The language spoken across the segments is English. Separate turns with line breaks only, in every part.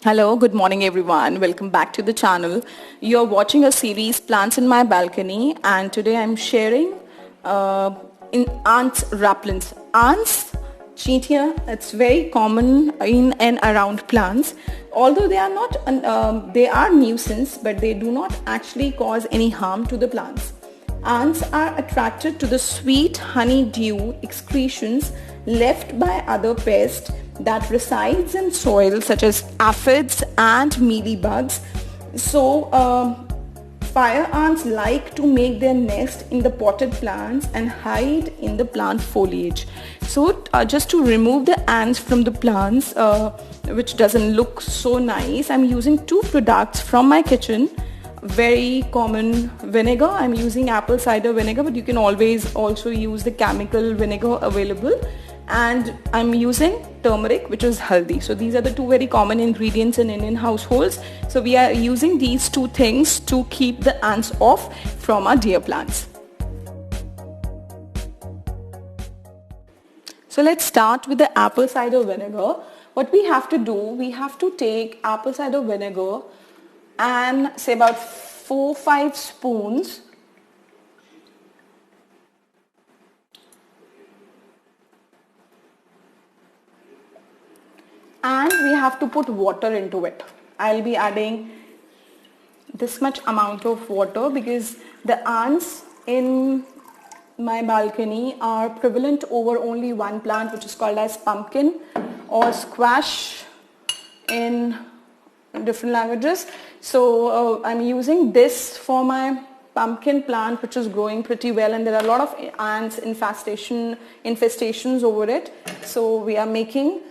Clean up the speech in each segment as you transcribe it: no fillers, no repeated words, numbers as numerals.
Hello, good morning everyone. Welcome back to the channel. You're watching a series Plants in My Balcony, and today I'm sharing in ants repellents. Ants, Chitia, it's very common in and around plants. Although they are not, they are nuisance, but they do not actually cause any harm to the plants. Ants are attracted to the sweet honey-dew excretions left by other pests that resides in soil, such as aphids and mealybugs. So fire ants like to make their nest in the potted plants and hide in the plant foliage. So just to remove the ants from the plants, which doesn't look so nice, I'm using two products from my kitchen. Very common vinegar. I'm using apple cider vinegar, but you can always also use the chemical vinegar available. And I'm using turmeric, which is haldi. So these are the two very common ingredients in Indian households. So we are using these two things to keep the ants off from our deer plants. So let's start with the apple cider vinegar. What we have to do, we have to take apple cider vinegar and say about 4-5 spoons. And we have to put water into it. I'll be adding this much amount of water because the ants in my balcony are prevalent over only one plant, which is called as pumpkin or squash in different languages. So I'm using this for my pumpkin plant, which is growing pretty well, and there are a lot of ants infestations over it. So we are making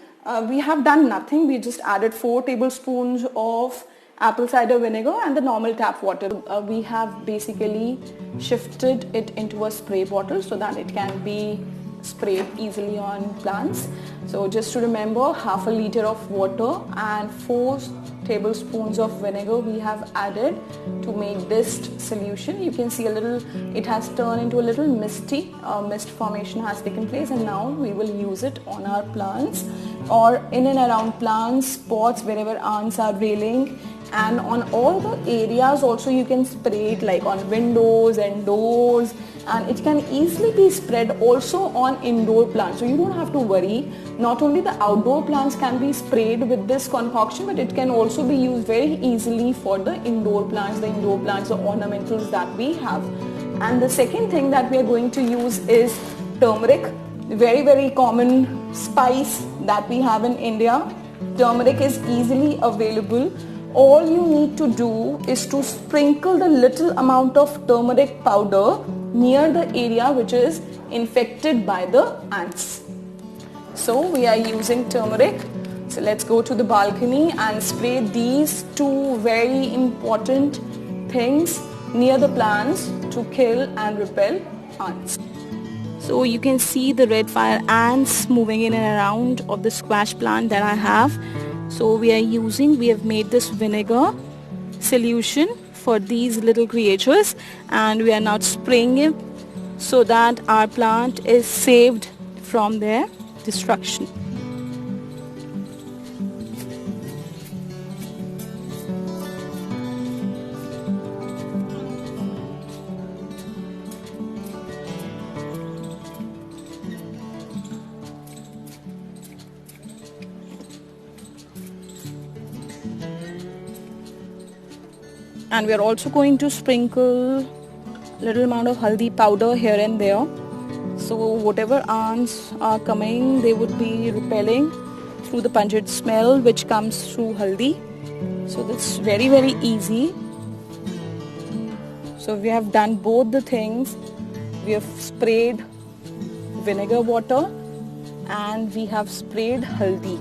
we have done nothing. We just added 4 tablespoons of apple cider vinegar and the normal tap water. We have basically shifted it into a spray bottle so that it can be sprayed easily on plants. So just to remember, half a liter of water and 4 tablespoons of vinegar we have added to make this solution. You can see a little, it has turned into a little misty, mist formation has taken place, and now we will use it on our plants or in and around plants, spots wherever ants are railing, and on all the areas also you can spray it, like on windows and doors, and it can easily be spread also on indoor plants. So you don't have to worry. Not only the outdoor plants can be sprayed with this concoction, but it can also be used very easily for the indoor plants, the ornamentals that we have. And the second thing that we are going to use is turmeric, very, very common spice that we have in India. Turmeric is easily available. All you need to do is to sprinkle the little amount of turmeric powder near the area which is infected by the ants. So we are using turmeric. So let's go to the balcony and spray these two very important things near the plants to kill and repel ants. So you can see the red fire ants moving in and around of the squash plant that I have. So we have made this vinegar solution for these little creatures, and we are now spraying it so that our plant is saved from their destruction. And we are also going to sprinkle little amount of haldi powder here and there. So whatever ants are coming, they would be repelling through the pungent smell which comes through haldi. So that's very, very easy. So we have done both the things. We have sprayed vinegar water and we have sprayed haldi.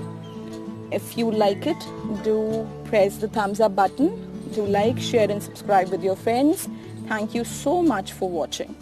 If you like it, do press the thumbs up button. Do like, share and subscribe with your friends. Thank you so much for watching.